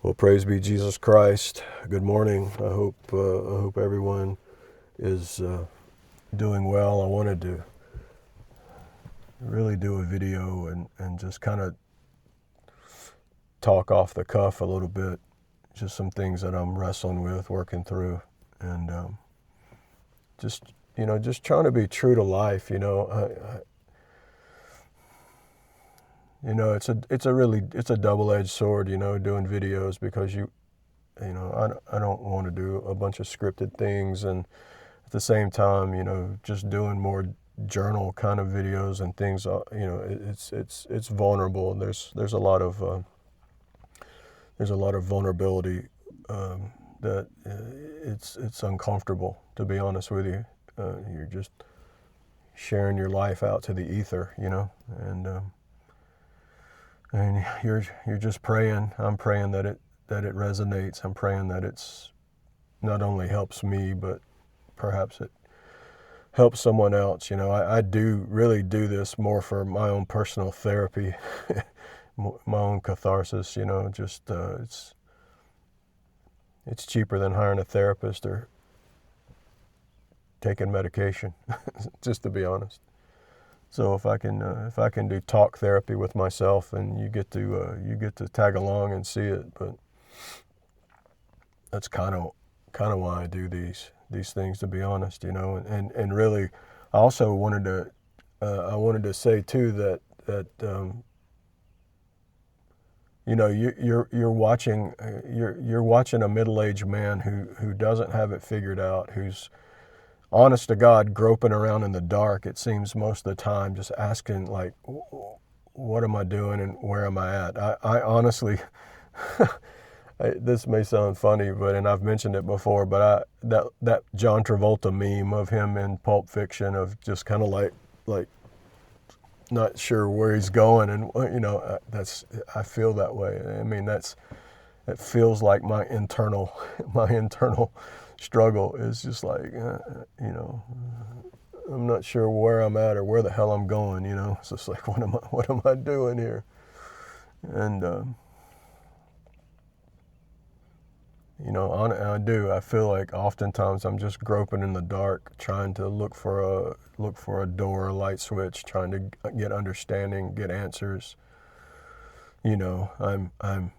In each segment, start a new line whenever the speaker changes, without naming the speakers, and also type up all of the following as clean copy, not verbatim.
Well, praise be Jesus Christ. Good morning. I hope everyone is doing well. I wanted to really do a video and just kind of talk off the cuff a little bit. Just some things that I'm wrestling with, working through, and just trying to be true to life. It's a double-edged sword. Doing videos because I don't want to do a bunch of scripted things, and at the same time, just doing more journal kind of videos and things. It's vulnerable. There's a lot of vulnerability that it's uncomfortable, to be honest with you. You're just sharing your life out to the ether, and you're just praying. I'm praying that it resonates. I'm praying that it's not only helps me, but perhaps it helps someone else. I do really do this more for my own personal therapy, my own catharsis. It's cheaper than hiring a therapist or taking medication, just to be honest. So if I can do talk therapy with myself, and you get to tag along and see it, but that's kind of why I do these things, to be honest, and really, I also wanted to say too that you're watching a middle-aged man who doesn't have it figured out, who's honest to God groping around in the dark, it seems, most of the time, just asking, like, what am I doing and where am I at? I honestly, this may sound funny, and I've mentioned it before, but that John Travolta meme of him in Pulp Fiction, of just kind of like not sure where he's going, and I feel that way. I mean, it feels like my internal struggle is just like, I'm not sure where I'm at or where the hell I'm going. It's just like, what am I doing here? And I feel like oftentimes I'm just groping in the dark, trying to look for a door, a light switch, trying to get understanding, get answers. I'm a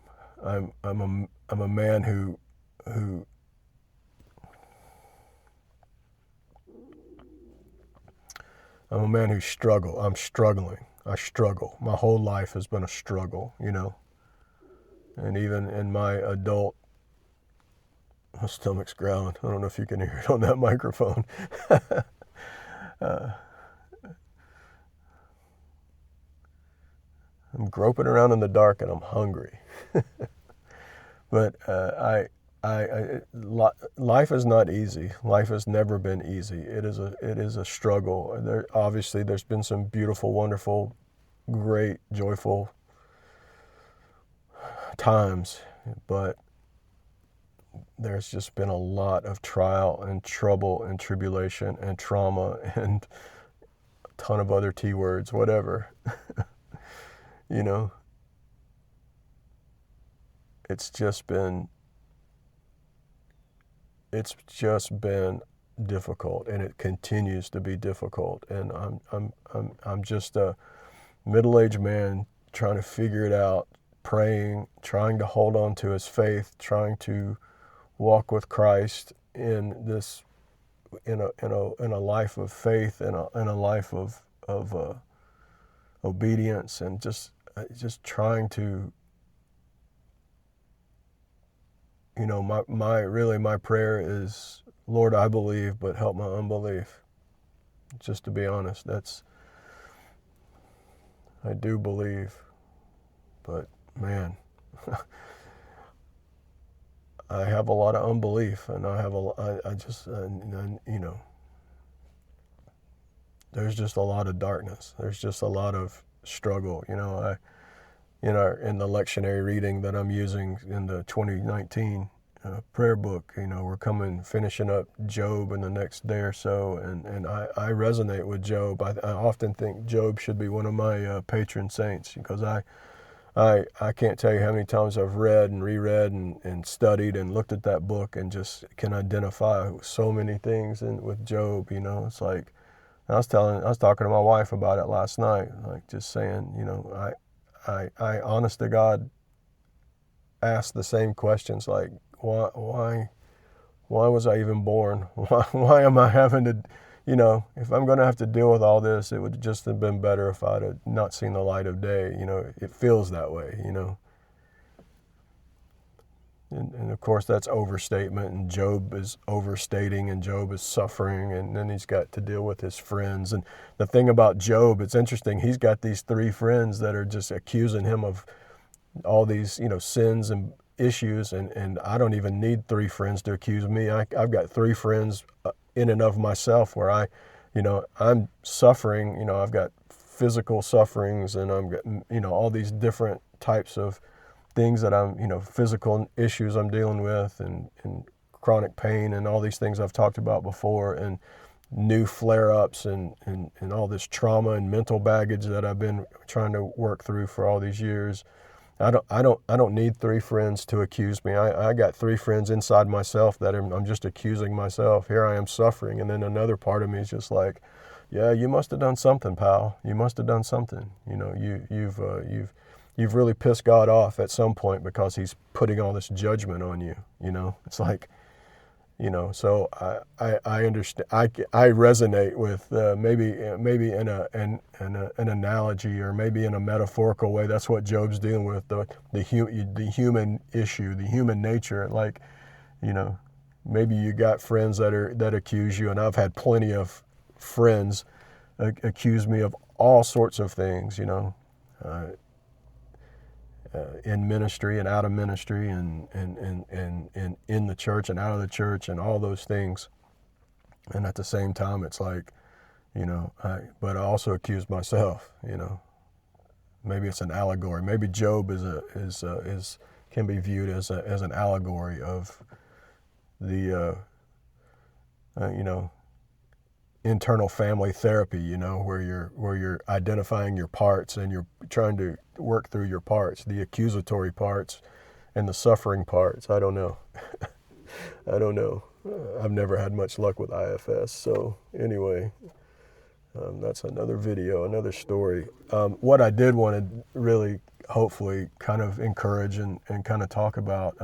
man who I'm struggling. I struggle. My whole life has been a struggle, and even in my adult, my stomach's growling. I don't know if you can hear it on that microphone. I'm groping around in the dark and I'm hungry. But life is not easy. Life has never been easy. It is a struggle. Obviously, there's been some beautiful, wonderful, great, joyful times, but there's just been a lot of trial and trouble and tribulation and trauma and a ton of other T words, whatever. It's just been difficult, and it continues to be difficult. And I'm just a middle-aged man trying to figure it out, praying, trying to hold on to his faith, trying to walk with Christ in a life of faith, and a life of obedience, and just trying to, my prayer is, Lord, I believe, but help my unbelief. Just to be honest, I do believe, but man, I have a lot of unbelief, and there's just a lot of darkness. There's just a lot of struggle. In the lectionary reading that I'm using in the 2019 prayer book, we're finishing up Job in the next day or so, and I resonate with Job. I often think Job should be one of my patron saints, because I I can't tell you how many times I've read and reread and studied and looked at that book and just can identify so many things with Job. It's like I was talking to my wife about it last night, like just saying, I honest to God asked the same questions, like why was I even born? Why am I having to, if I'm going to have to deal with all this, it would just have been better if I'd have not seen the light of day. It feels that way, And of course, that's overstatement, and Job is overstating, and Job is suffering, and then he's got to deal with his friends. And the thing about Job, it's interesting, he's got these 3 friends that are just accusing him of all these, sins and issues, and I don't even need 3 friends to accuse me. I've got 3 friends in and of myself where I'm suffering, I've got physical sufferings, and I'm got, all these different types of things that I'm, physical issues I'm dealing with, and chronic pain, and all these things I've talked about before, and new flare-ups, and all this trauma and mental baggage that I've been trying to work through for all these years. I don't need 3 friends to accuse me. I got 3 friends inside myself that I'm just accusing myself. Here I am suffering, and then another part of me is just like, yeah, you must have done something, pal. You must have done something. You've really pissed God off at some point because He's putting all this judgment on you. It's like, so I understand. I resonate with maybe in an analogy, or maybe in a metaphorical way. That's what Job's dealing with, the human issue, the human nature. Like, maybe you got friends that accuse you, and I've had plenty of friends accuse me of all sorts of things. In ministry and out of ministry, and in the church and out of the church, and all those things. And at the same time, it's like, but I also accuse myself. Maybe it's an allegory. Maybe Job can be viewed as an allegory of the internal family therapy, where you're identifying your parts, and you're trying to work through your parts, the accusatory parts and the suffering parts. I don't know. I don't know. I've never had much luck with IFS. So anyway, that's another video, another story. What I did want to really, hopefully, kind of encourage and kind of talk about,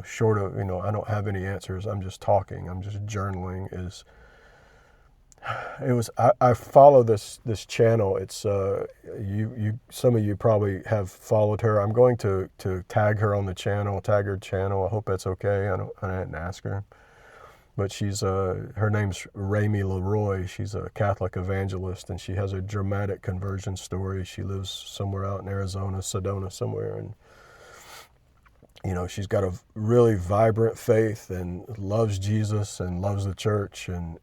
short of, I don't have any answers. I'm just talking. I'm just journaling. I follow this channel. It's some of you probably have followed her. I'm going to tag her on the channel, tag her channel. I hope that's okay. I didn't ask her, but her name's Ramey Leroy. She's a Catholic evangelist, and she has a dramatic conversion story. She lives somewhere out in Arizona, Sedona somewhere, and she's got a really vibrant faith, and loves Jesus and loves the church, and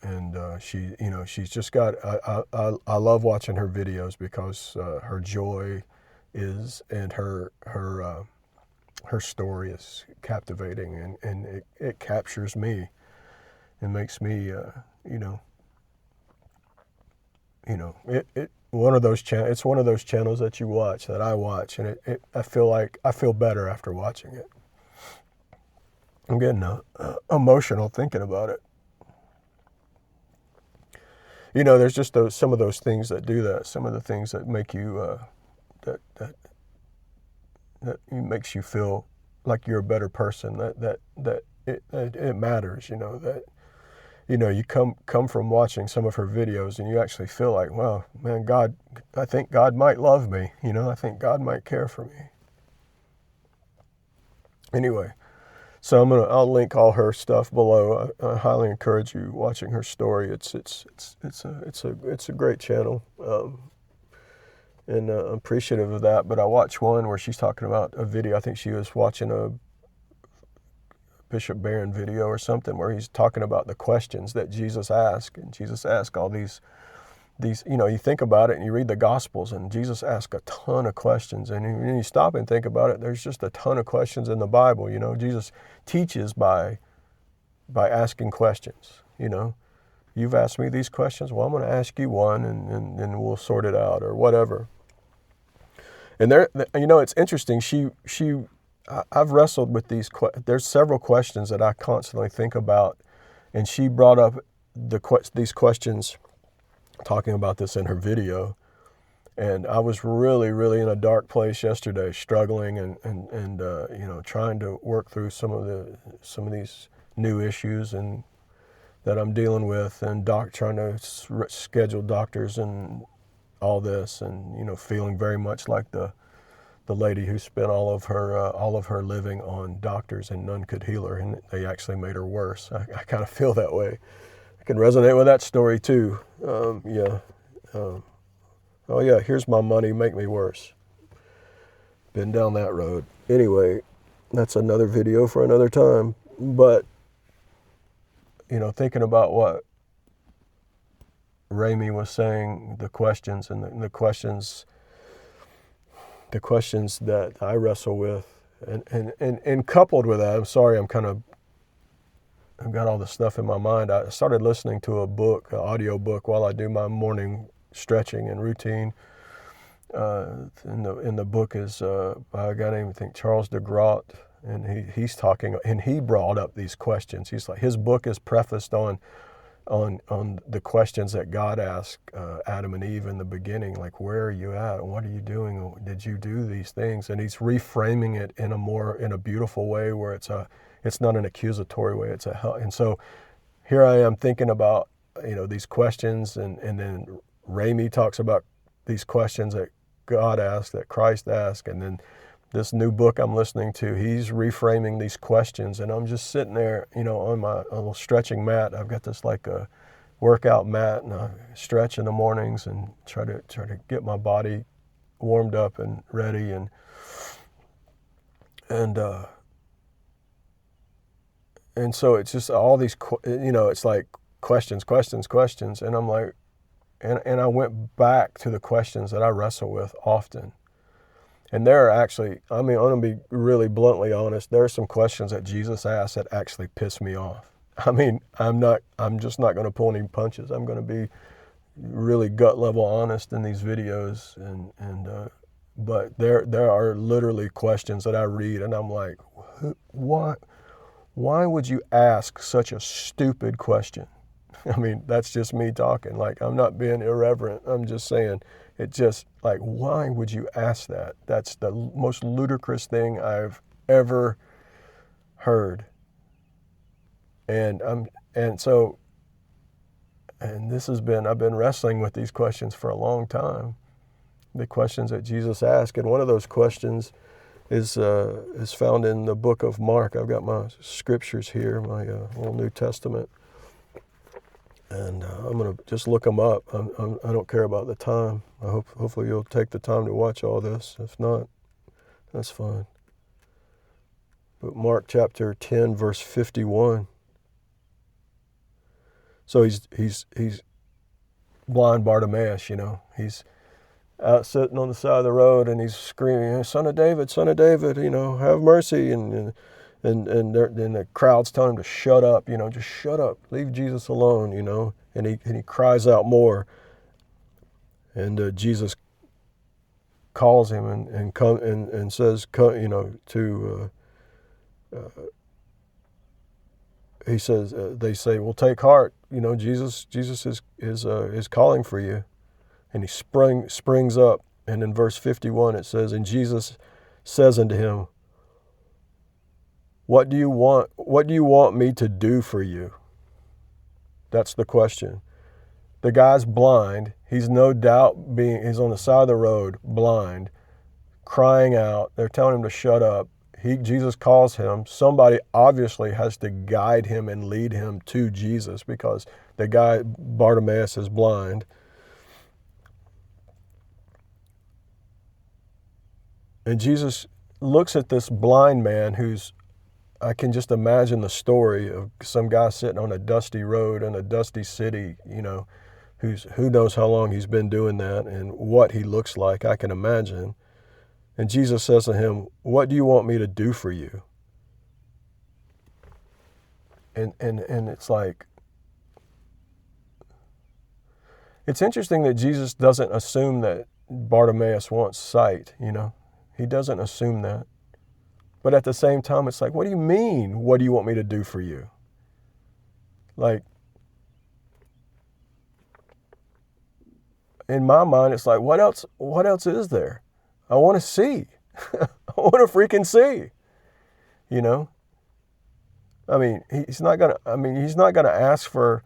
she's just got. I love watching her videos because her joy and her story is captivating, and it captures me, and makes me it's one of those channels that you watch, that I watch, and I feel better after watching it. I'm getting emotional thinking about it. There's just some of those things that do that. Some of the things that make you that makes you feel like you're a better person. That it matters. That you come from watching some of her videos, and you actually feel like, well, man, I think God might love me. I think God might care for me. Anyway, so I'll link all her stuff below. I highly encourage you watching her story. It's a great channel, and I'm appreciative of that. But I watched one where she's talking about a video. I think she was watching a Bishop Barron video or something, where he's talking about the questions that Jesus asked, and Jesus asked all these, you think about it and you read the Gospels, and Jesus asked a ton of questions, and when you stop and think about it, there's just a ton of questions in the Bible. Jesus teaches by asking questions. You've asked me these questions, well, I'm going to ask you one, and we'll sort it out, or whatever. And there, it's interesting. I've wrestled with these. There's several questions that I constantly think about, and she brought up these questions, talking about this in her video. And I was really, really in a dark place yesterday, struggling and trying to work through some of these new issues and that I'm dealing with, and trying to schedule doctors and all this, and feeling very much like the lady who spent all of her living on doctors, and none could heal her, and they actually made her worse. I kind of feel that way. I can resonate with that story too. Oh yeah, here's my money, make me worse. Been down that road. Anyway, that's another video for another time. But, thinking about what Ramey was saying, the questions and the questions that I wrestle with, and coupled with that, I'm sorry, I've got all this stuff in my mind. I started listening to an audio book, while I do my morning stretching and routine. In the book is by a guy named, I think, Charles DeGraat, and he's talking, and he brought up these questions. He's like, his book is prefaced on the questions that God asked Adam and Eve in the beginning, like, where are you at? What are you doing? Did you do these things? And he's reframing it in a beautiful way, where it's not an accusatory way. It's a help. And so here I am thinking about these questions, and then Ramey talks about these questions that God asked, that Christ asked, and then this new book I'm listening to, he's reframing these questions, and I'm just sitting there, on my little stretching mat. I've got this like a workout mat, and I stretch in the mornings and try to get my body warmed up and ready, and so it's just all these, it's like questions, and I'm like, and I went back to the questions that I wrestle with often. And there are actually, I'm going to be really bluntly honest, there are some questions that Jesus asked that actually piss me off. I'm just not going to pull any punches. I'm going to be really gut level honest in these videos, but there are literally questions that I read, and I'm like, why would you ask such a stupid question? That's just me talking. Like, I'm not being irreverent. I'm just saying, it just, like, why would you ask that? That's the most ludicrous thing I've ever heard. And I've been wrestling with these questions for a long time. The questions that Jesus asked, and one of those questions is found in the book of Mark. I've got my scriptures here, my little New Testament. And I'm going to just look them up. I don't care about the time. Hopefully you'll take the time to watch all this. If not, that's fine. But Mark chapter 10, verse 51. So he's blind Bartimaeus, He's out sitting on the side of the road, and he's screaming, Son of David, have mercy. And the crowd's telling him to shut up, just shut up, leave Jesus alone, and he cries out more, and Jesus calls him and says, he says, they say, well, take heart, Jesus is calling for you, and he springs up, and in verse 51 it says, and Jesus says unto him, What do you want me to do for you? That's the question. The guy's blind. He's no doubt he's on the side of the road, blind, crying out. They're telling him to shut up. Jesus calls him. Somebody obviously has to guide him and lead him to Jesus, because the guy, Bartimaeus, is blind. And Jesus looks at this blind man I can just imagine the story of some guy sitting on a dusty road in a dusty city, who knows how long he's been doing that and what he looks like. I can imagine. And Jesus says to him, what do you want me to do for you? And it's like, it's interesting that Jesus doesn't assume that Bartimaeus wants sight, you know. He doesn't assume that. But at the same time, it's like, what do you mean? What do you want me to do for you? Like, in my mind, it's like, what else is there? I want to see. I want to freaking see. You know? I mean, he's not gonna ask for,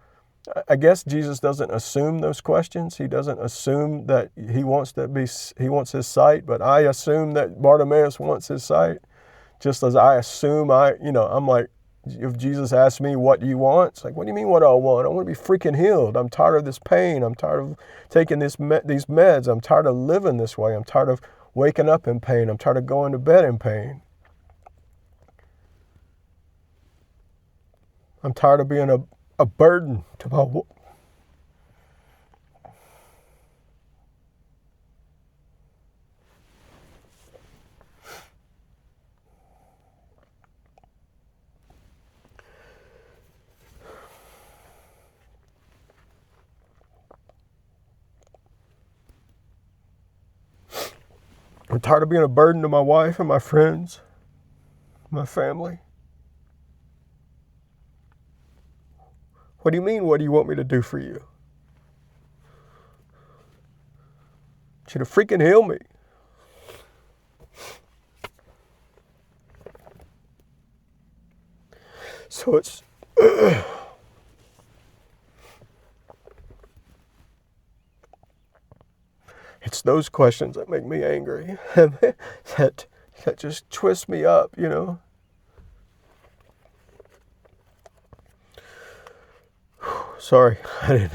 I guess Jesus doesn't assume those questions. He doesn't assume that he wants his sight, but I assume that Bartimaeus wants his sight. Just as I assume I'm like, if Jesus asks me, what do you want? It's like, what do you mean, what do I want? I want to be freaking healed. I'm tired of this pain. I'm tired of taking these meds. I'm tired of living this way. I'm tired of waking up in pain. I'm tired of going to bed in pain. I'm tired of being a burden to my I'm tired of being a burden to my wife and my friends, my family. What do you mean, what do you want me to do for you? I want you to freaking heal me. So it's it's those questions that make me angry, that just twist me up, you know. Sorry, I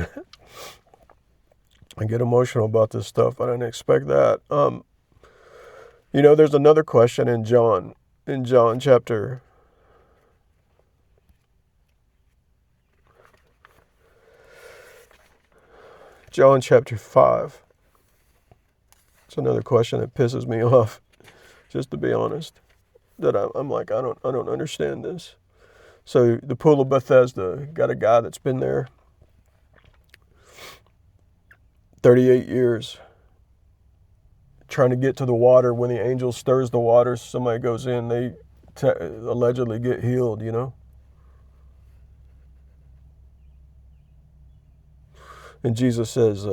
get emotional about this stuff. I didn't expect that. You know, there's another question in John chapter 5. It's another question that pisses me off, just to be honest. That I'm like, I don't understand this. So the pool of Bethesda, got a guy that's been there 38 years, trying to get to the water. When the angel stirs the water, somebody goes in, they allegedly get healed, you know. And Jesus says,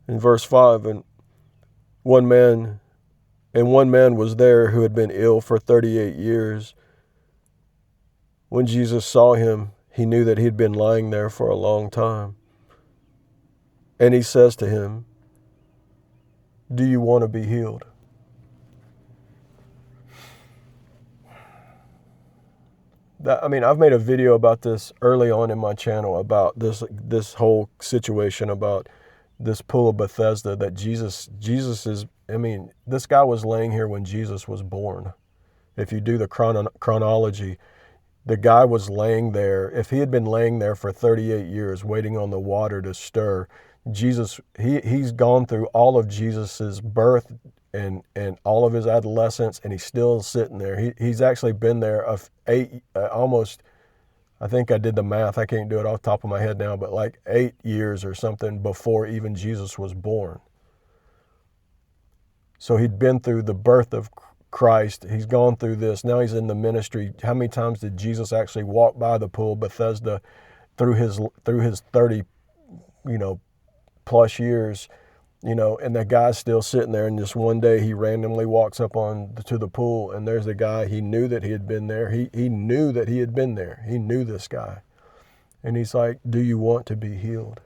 in verse 5, and one man was there who had been ill for 38 years. When Jesus saw him, he knew that he'd been lying there for a long time. And he says to him, do you want to be healed? I've made a video about this early on in my channel, about this whole situation, about this pool of Bethesda, that Jesus is, this guy was laying here when Jesus was born. If you do the chronology, the guy was laying there. If he had been laying there for 38 years waiting on the water to stir, Jesus, he's gone through all of Jesus's birth and all of his adolescence, and he's still sitting there. He's actually been there almost, I think I did the math, I can't do it off the top of my head now, but like 8 years or something before even Jesus was born. So he'd been through the birth of Christ. He's gone through this. Now he's in the ministry. How many times did Jesus actually walk by the pool of Bethesda through his 30, plus years, and that guy's still sitting there, and just one day he randomly walks up to the pool, and there's the guy. He knew that he had been there. He knew that he had been there. He knew this guy. And he's like, do you want to be healed?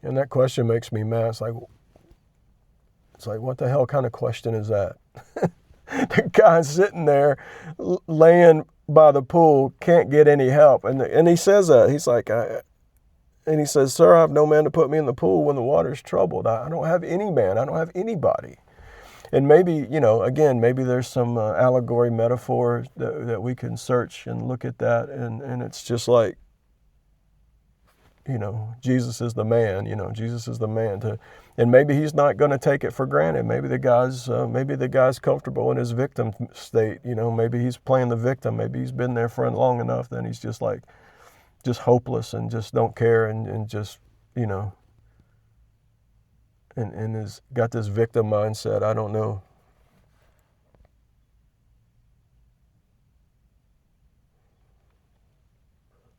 And that question makes me mad. It's like, what the hell kind of question is that? The guy's sitting there, laying by the pool, can't get any help. And he says that. He's like, and he says, sir, I have no man to put me in the pool when the water's troubled. I don't have any man. I don't have anybody. And maybe, again, maybe there's some allegory metaphor that we can search and look at that. And it's just like, Jesus is the man. Jesus is the man and maybe he's not going to take it for granted. Maybe the guy's comfortable in his victim state. Maybe he's playing the victim. Maybe he's been there for long enough. Then he's just hopeless and just don't care and just and has got this victim mindset. I don't know.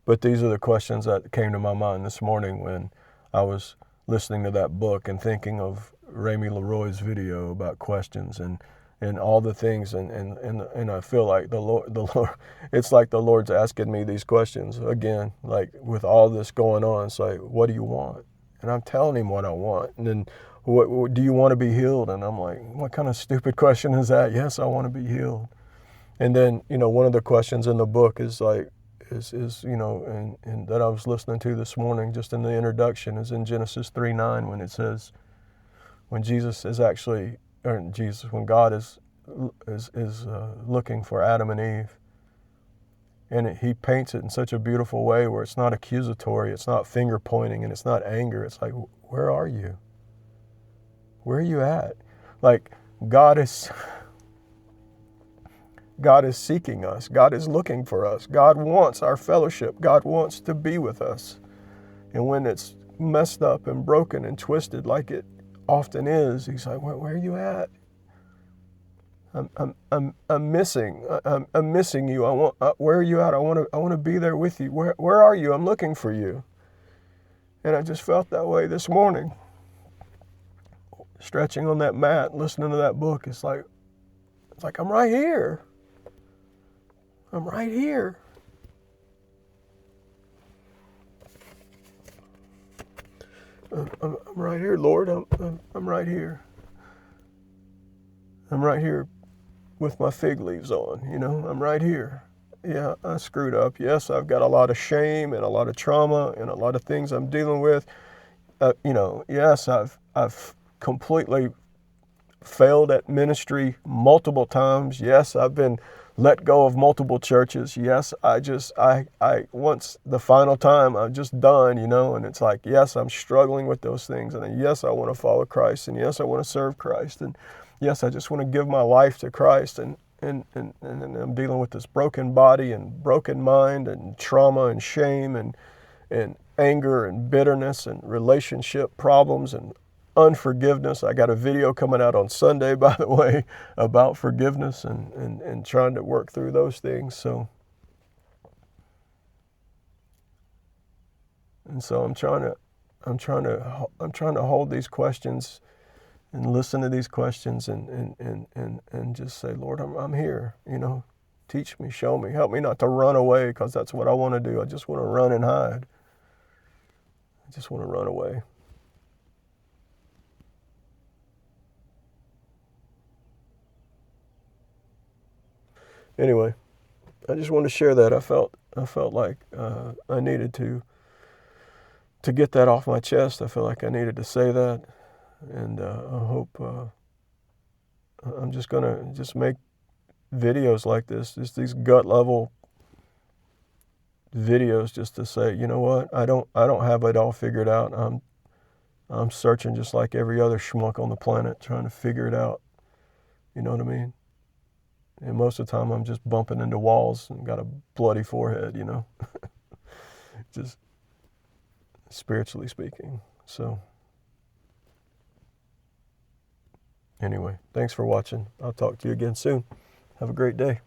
But these are the questions that came to my mind this morning when I was listening to that book and thinking of Rami Leroy's video about questions and all the things and I feel like the Lord it's like the Lord's asking me these questions again, like with all this going on. It's like, what do you want? And I'm telling him what I want. And then, what do you want to be healed? And I'm like, what kind of stupid question is that? Yes, I want to be healed. And then, one of the questions in the book is like, and that I was listening to this morning, just in the introduction, is in Genesis 3:9 when it says, when when God is looking for Adam and Eve, and he paints it in such a beautiful way where it's not accusatory, it's not finger pointing, and it's not anger. It's like, where are you? Where are you at? Like, God is seeking us. God is looking for us. God wants our fellowship. God wants to be with us. And when it's messed up and broken and twisted like it often is, he's like, where are you at? I'm missing you. Where are you at? I want to be there with you. Where are you? I'm looking for you. And I just felt that way this morning. Stretching on that mat, listening to that book. It's like I'm right here. I'm right here. I'm right here, Lord. I'm right here. I'm right here with my fig leaves on. I'm right here. Yeah, I screwed up. Yes, I've got a lot of shame and a lot of trauma and a lot of things I'm dealing with. Yes, I've completely failed at ministry multiple times. Yes, I've been let go of multiple churches. Yes, I once the final time I'm just done, and it's like, yes, I'm struggling with those things. And yes, I want to follow Christ. And yes, I want to serve Christ. And yes, I just want to give my life to Christ. And I'm dealing with this broken body and broken mind and trauma and shame and anger and bitterness and relationship problems and unforgiveness. I got a video coming out on Sunday, by the way, about forgiveness and trying to work through those things. So I'm trying to hold these questions and listen to these questions and just say, Lord, I'm here. Teach me, show me, help me not to run away, because that's what I want to do. I just want to run and hide. I just want to run away. Anyway, I just wanted to share that. I felt like I needed to get that off my chest. I felt like I needed to say that, and I hope I'm just gonna make videos like this, just these gut level videos, just to say, you know what, I don't have it all figured out. I'm searching just like every other schmuck on the planet, trying to figure it out. You know what I mean? And most of the time I'm just bumping into walls and got a bloody forehead, just spiritually speaking. So anyway, thanks for watching. I'll talk to you again soon. Have a great day.